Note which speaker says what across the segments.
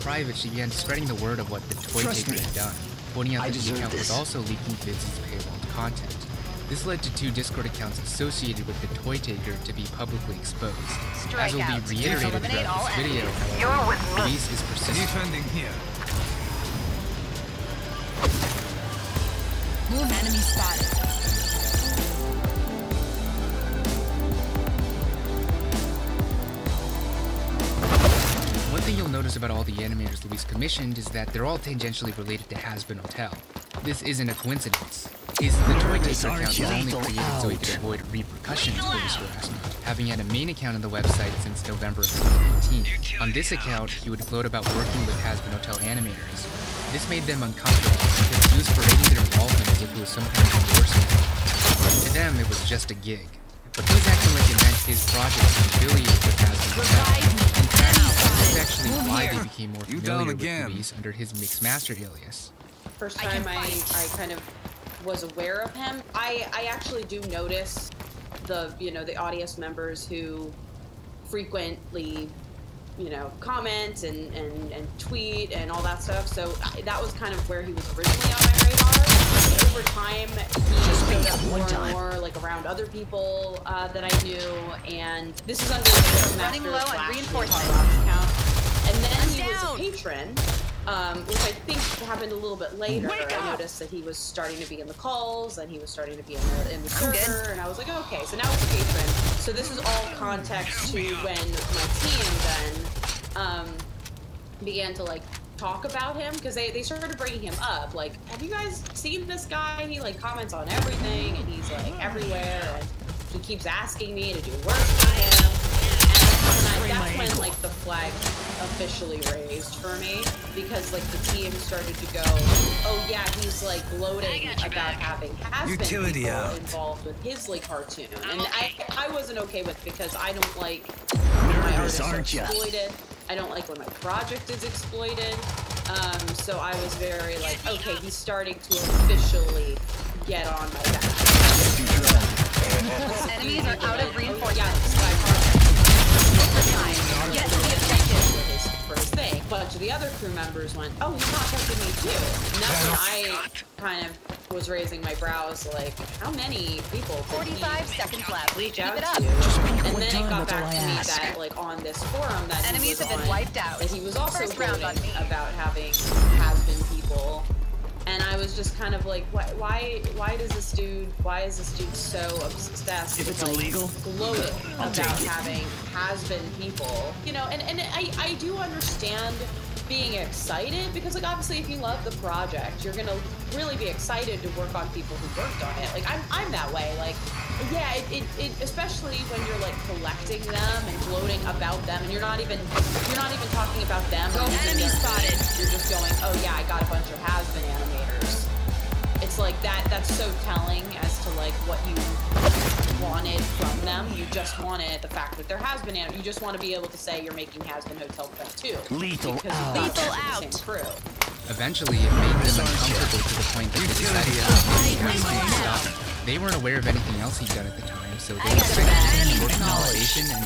Speaker 1: private, she began spreading the word of what the Toy Taker had done, pointing out that the account was also leaking Fizz's paywalled content. This led to 2 Discord accounts associated with the Toy Taker to be publicly exposed. As will be reiterated throughout this video, however, Luis is persistent.
Speaker 2: Defending here.
Speaker 3: Enemy spotted.
Speaker 1: One thing you'll notice about all the animators Luis commissioned is that they're all tangentially related to Hazbin Hotel. This isn't a coincidence. The Toy Taker account was only created so he could avoid repercussions for this harassment, having had a main account on the website since November of 2019. On this account, he would gloat about working with Hazbin Hotel animators. This made them uncomfortable because he was parading their involvement as if it was some kind of endorsement. To them, it was just a gig. But he was acting like it meant his project was affiliated with Hazbin Hotel. In fact, this is actually why they became more familiar with Luis under his Mixmaster alias.
Speaker 4: First time I kind of was aware of him, I actually do notice the audience members who frequently comment and tweet and all that stuff. So that was kind of where he was originally on my radar. Over time, he showed up more and more like around other people that I knew, and this is under the
Speaker 3: running low on reinforcements
Speaker 4: account. And then he was a patron, which I think happened a little bit later. I noticed that he was starting to be in the calls and he was starting to be in the server, and I was like, okay, so now it's a patron. So this is all context to when my team then began to like talk about him, because they started bringing him up. Like, have you guys seen this guy? He like comments on everything and he's like everywhere, and he keeps asking me to do work for him. And that's when like the flag officially raised for me, because like the team started to go, oh yeah, he's like gloating about having Hazbin people involved with his like cartoon, and I wasn't okay with it, because I don't like when my artists are exploited. I don't like when my project is exploited. So I was very like, okay, he's starting to officially get on my back.
Speaker 3: Enemies are out of reinforcements.
Speaker 4: Get to the objective for his thing. A bunch of the other crew members went, oh, he's not touching me too. And that's when I kind of was raising my brows, like, how many people
Speaker 3: 45 seconds left.
Speaker 4: Reach out to? And then it got back to me that, like, on this forum that
Speaker 3: enemies have been wiped out.
Speaker 4: That he was also gloating about having has-been people. And I was just kind of like, why is this dude so obsessed with like gloating about having has-been people? And I do understand being excited, because like obviously if you love the project, you're gonna really be excited to work on people who worked on it. Like I'm that way. Like yeah, it especially when you're like collecting them and gloating about them, and you're not even talking about them.
Speaker 3: Enemy spotted.
Speaker 4: You're just going, oh yeah, I got a bunch of has-been animators. It's like that's so telling as to like what you wanted from them. You just wanted the fact that there has been you just want to be able to say you're making Hazbin Hotel Prep too.
Speaker 3: Lethal out.
Speaker 1: Eventually, it made them uncomfortable to the point that they decided to stop. They weren't aware of anything else he'd done at the time, so they expected more conversation and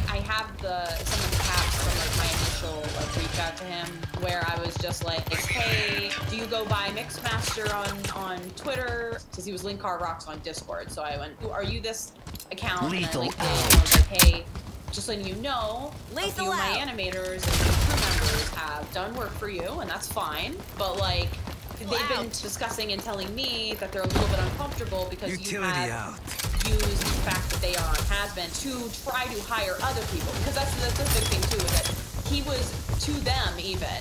Speaker 4: I have some of the caps from like my initial like reach out to him, where I was just like, hey, do you go by Mixmaster on Twitter? Because he was Linkar Rocks on Discord. So I went, are you this account?
Speaker 3: Lethal
Speaker 4: and I was like, hey, just letting you know, a few of my animators and crew members have done work for you, and that's fine. But like, they've been discussing and telling me that they're a little bit uncomfortable because you have used the fact that they are on Hazbin to try to hire other people. Because that's the big thing too, is that he was to them even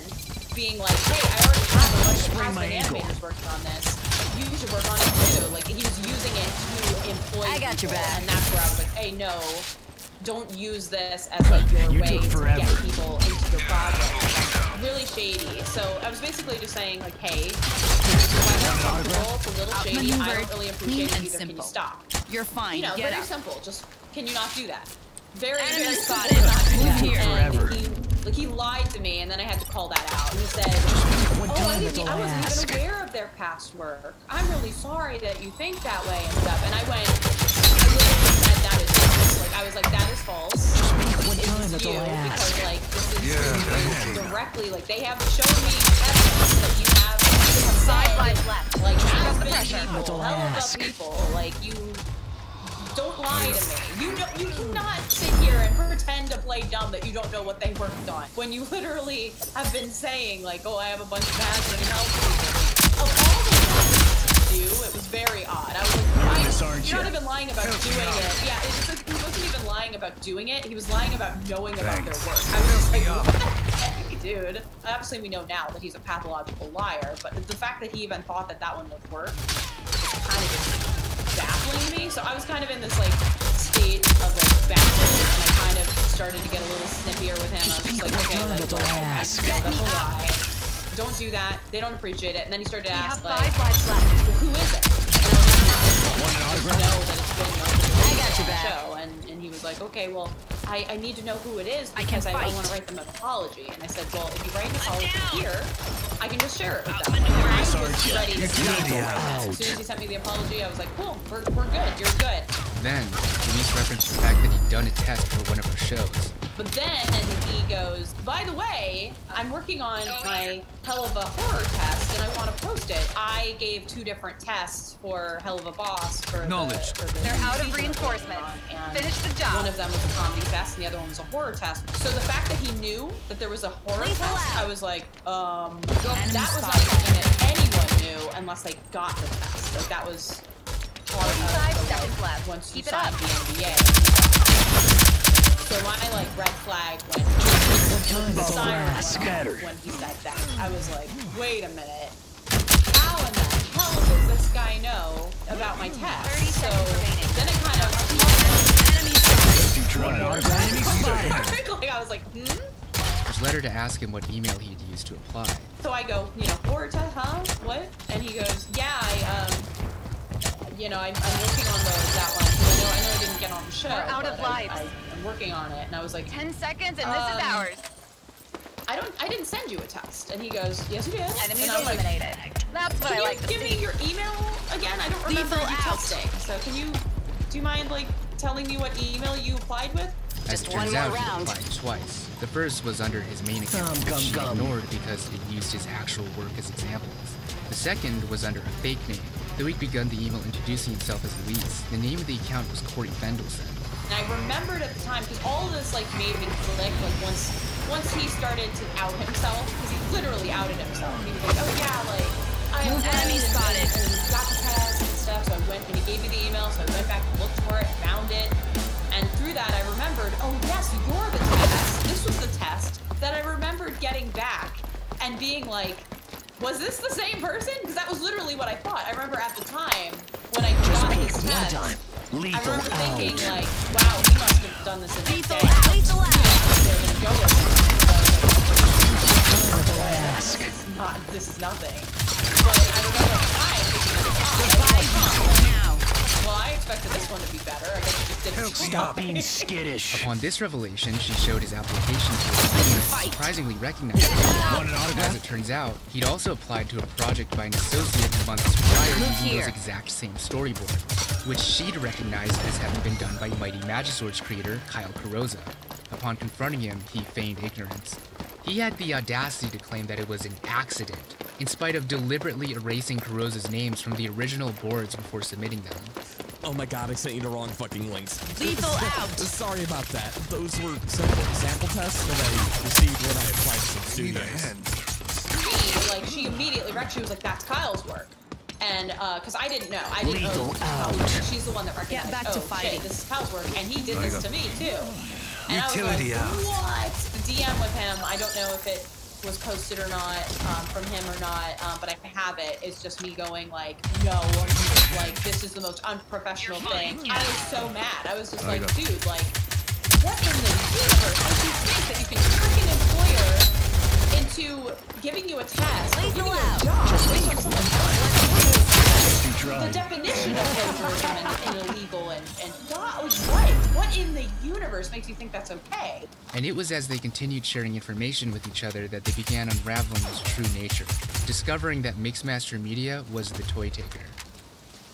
Speaker 4: being like, hey, I already have a bunch of Hazbin animators working on this. You should work on it too. Like he was using it to employ people, and that's where I was like, hey, no, don't use this as like your way to get people into your project. Really shady. So I was basically just saying like, hey, it's a little shady. I don't really appreciate it either. Can you stop?
Speaker 3: You're fine.
Speaker 4: Very simple. Just can you not do that? Very
Speaker 3: spotted.
Speaker 4: He lied to me, and then I had to call that out. He said, oh, I wasn't even aware of their past work. I'm really sorry that you think that way and stuff. And I went, I literally said that is false. Like I was like, that is false. It's you, because like this is directly, like, they have shown me evidence that you have
Speaker 3: 5 lives left.
Speaker 4: like,
Speaker 3: Keep up the
Speaker 4: husband
Speaker 3: pressure.
Speaker 4: people, hell of people, like, you don't lie to me. You cannot sit here and pretend to play dumb that you don't know what they worked on. When you literally have been saying, like, oh, I have a bunch of ads and help people. Of all the things to do, it was very odd. I was like, why? You're not even lying about doing it. Yeah, he wasn't even lying about doing it. He was lying about knowing about their work. I was just like, what the heck, dude? Obviously, we know now that he's a pathological liar, but the fact that he even thought that that one would work is kind of just baffling me. So I was kind of in this like state of like bafflement, and I kind of started to get a little snippier with him. I was just like, okay, like, that's a lie. Don't do that. They don't appreciate it. And then he started to ask, like,
Speaker 3: 5 lives left.
Speaker 4: well, who is it? And I was like, know that it's been
Speaker 3: I got your
Speaker 4: the
Speaker 3: back.
Speaker 4: show. And he was like, okay, well, I need to know who it is because I want to write them an apology. And I said, well, if you write an apology here, I can just share it with them. And I was ready to see it. As soon as he sent me the apology, I was like, cool, we're good. You're good.
Speaker 1: Then, Luis referenced the fact that he'd done a test for one of her shows.
Speaker 4: But then he goes, by the way, I'm working on my Hell of a Horror test and I want to post it. I gave 2 different tests for Hell of a Boss for
Speaker 1: Knowledge.
Speaker 4: the
Speaker 3: They're out of
Speaker 4: season
Speaker 3: reinforcement.
Speaker 4: and
Speaker 3: Finish the job.
Speaker 4: one of them was a comedy test and the other one was a horror test. So the fact that he knew that there was a horror
Speaker 3: Lethal
Speaker 4: test,
Speaker 3: out.
Speaker 4: I was like, that was not something that anyone knew unless they got the test. Like that was part of
Speaker 3: 45
Speaker 4: the,
Speaker 3: seconds left.
Speaker 4: once you
Speaker 3: Keep it
Speaker 4: signed
Speaker 3: up.
Speaker 4: the NDA. So my like red flag went the siren went when he said that. I was like, wait a minute. How in the hell does this guy know about my test?
Speaker 3: 30
Speaker 4: So
Speaker 3: seconds remaining.
Speaker 4: then it kind of like I was like,
Speaker 1: Which led her to ask him what email he'd used to apply.
Speaker 4: So I go, horror test, huh? What? And he goes, yeah, I'm working on that one. I know I didn't get on the show.
Speaker 3: We're out of
Speaker 4: but
Speaker 3: lives.
Speaker 4: I'm working on it. And I was like,
Speaker 3: 10 seconds and this is ours.
Speaker 4: I didn't send you a test. And he goes, yes, you did.
Speaker 3: Enemies
Speaker 4: And I was like,
Speaker 3: eliminated. That's what I like to
Speaker 4: give
Speaker 3: see.
Speaker 4: me your email again? I don't remember
Speaker 3: Lethal
Speaker 4: you
Speaker 3: out.
Speaker 4: testing. So do you mind like telling me what email you applied with?
Speaker 1: As it turns out, he applied twice. The first was under his main account, which she ignored because it used his actual work as examples. The second was under a fake name. Though he'd begun the email introducing himself as Luis, the name of the account was Corey Fendelson.
Speaker 4: And I remembered at the time, because all of this like made me click, like once he started to out himself, because he literally outed himself. He was like, oh yeah, like, I am
Speaker 3: Enemy spotted.
Speaker 4: and got the test and stuff, so I went, and he gave me the email, so I went back and looked for it, found it, and through that I remembered, oh yes, you're the test. This was the test that I remembered getting back and being like, was this the same person? Because that was literally what I thought. I remember at the time when I got his test, I remember thinking like, wow, he must have done this in a day.
Speaker 3: Lethal out.
Speaker 4: This is nothing. But I remember at the time thinking, well, I expected this one to be better. I guess it just didn't.
Speaker 2: Stop being skittish.
Speaker 1: Upon this revelation, she showed his application to his team, surprisingly recognized him. As it turns out, he'd also applied to a project by an associate months prior using those exact same storyboard, which she'd recognized as having been done by Mighty Magiswords creator Kyle Carrozza. Upon confronting him, he feigned ignorance. He had the audacity to claim that it was an accident, in spite of deliberately erasing Carrozza's names from the original boards before submitting them.
Speaker 5: Oh my god, I sent you the wrong fucking links.
Speaker 3: Lethal out.
Speaker 5: Sorry about that. Those were sample tests that I received when I applied to some studios.
Speaker 4: Like, she immediately she was like, that's Kyle's work. And, because I didn't know. I didn't know. She's the one that recognized,
Speaker 3: Get back to fighting.
Speaker 4: shit, this is Kyle's work. And he did this to me, too. And I was like, what? The DM with him, I don't know if it was posted or not, from him or not, but I have it. It's just me going like, no, like, this is the most unprofessional thing. I was so mad. I was just like, dude, like, what in the universe makes you think that you can trick an employer into giving you a test, or giving you a job based on something else? The definition of plagiarism and illegal and God, like, what in the universe makes you think that's okay?
Speaker 1: And it was as they continued sharing information with each other that they began unraveling his true nature, discovering that Mixmaster Media was the toy taker.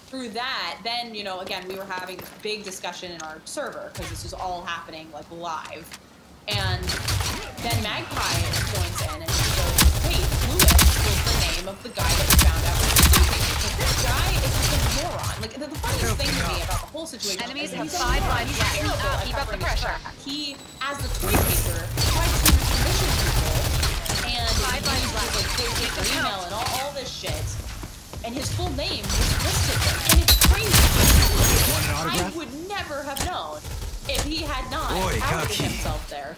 Speaker 4: Through that, then, again, we were having this big discussion in our server, because this was all happening, like, live. And then Magpie joins situation.
Speaker 3: Enemies
Speaker 4: and
Speaker 3: have
Speaker 4: he's
Speaker 3: 5
Speaker 4: terrible.
Speaker 3: lives
Speaker 4: He's
Speaker 3: yet.
Speaker 4: terrible at
Speaker 3: Keep up the
Speaker 4: covering his
Speaker 3: pressure.
Speaker 4: track. He, as the toy taker, tried to commission people, and he used like toy taker email and all this shit. And his full name was listed there, and it's crazy. I would never have known if he had not outed himself there.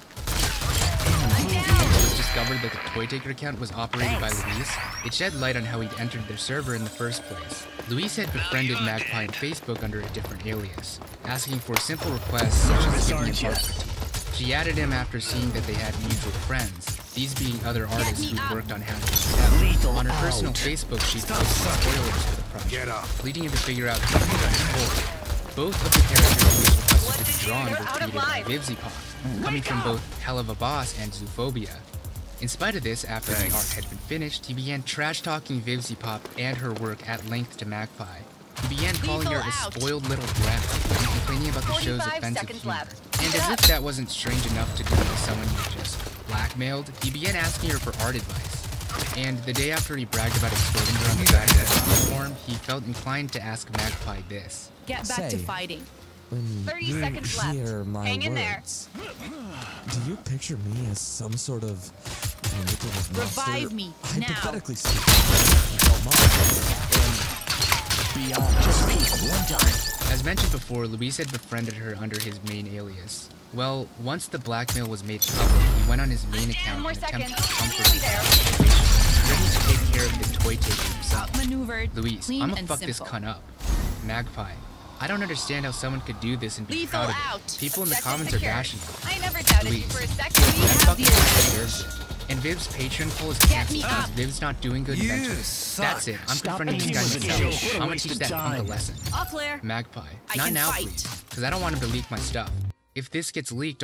Speaker 1: When it was discovered that the Toy Taker account was operated by Luis, it shed light on how he'd entered their server in the first place. Luis had befriended Magpie on Facebook under a different alias, asking for simple requests such as giving him art critique. She added him after seeing that they had mutual friends, these being other artists who'd worked on Happy Together. On her personal Facebook, she posted spoilers for the project, leading him to figure out who was on the whole. Both of the characters Luis requested to be drawn were created by Vivziepop, coming from both Hell of a Boss and Zoofobia. In spite of this, after the art had been finished, he began trash-talking Vivziepop and her work at length to Magpie. He began calling her a spoiled little brat and complaining about the show's offensive humor. And as if that wasn't strange enough to do with someone he just blackmailed, he began asking her for art advice. And the day after he bragged about exploding her on the back of the platform, he felt inclined to ask Magpie this.
Speaker 3: Get back to fighting.
Speaker 2: When
Speaker 3: 30
Speaker 2: you
Speaker 3: seconds left.
Speaker 2: hear my
Speaker 3: Hang in there.
Speaker 2: words, do you picture me as some sort of manipulative monster?
Speaker 3: Revive me now.
Speaker 2: Hypothetically speaking, if you don't mind. And beyond.
Speaker 6: Just peek one time.
Speaker 1: As mentioned before, Luis had befriended her under his main alias. Well, once the blackmail was made public, he went on his main account
Speaker 3: more
Speaker 1: and attempted
Speaker 3: seconds.
Speaker 1: to comfort
Speaker 3: Nearly
Speaker 1: her, ready to take care of the Toy Taker himself.
Speaker 3: Outmaneuvered,
Speaker 1: Luis,
Speaker 3: clean
Speaker 1: I'ma
Speaker 3: and
Speaker 1: fuck this
Speaker 3: simple.
Speaker 1: cunt up. Magpie, I don't understand how someone could do this and be
Speaker 3: Lethal
Speaker 1: proud of
Speaker 3: out.
Speaker 1: it. People in the
Speaker 3: Objective
Speaker 1: comments are
Speaker 3: secured.
Speaker 1: bashing it.
Speaker 3: I never doubted you
Speaker 1: Luis,
Speaker 3: for a second.
Speaker 1: that fucking cunt deserves it. And Viv's Patreon poll is canceled
Speaker 3: me
Speaker 1: because
Speaker 3: up.
Speaker 1: Viv's not doing good eventually. That's it. I'm
Speaker 6: Stop
Speaker 1: confronting this guy
Speaker 6: being
Speaker 1: myself.
Speaker 6: ridiculous.
Speaker 1: I'm gonna teach that punk a
Speaker 6: Time.
Speaker 1: lesson.
Speaker 3: All clear.
Speaker 1: Magpie,
Speaker 3: I
Speaker 1: not
Speaker 3: can
Speaker 1: now,
Speaker 3: fight.
Speaker 1: please, because I don't want him to leak my stuff. If this gets leaked,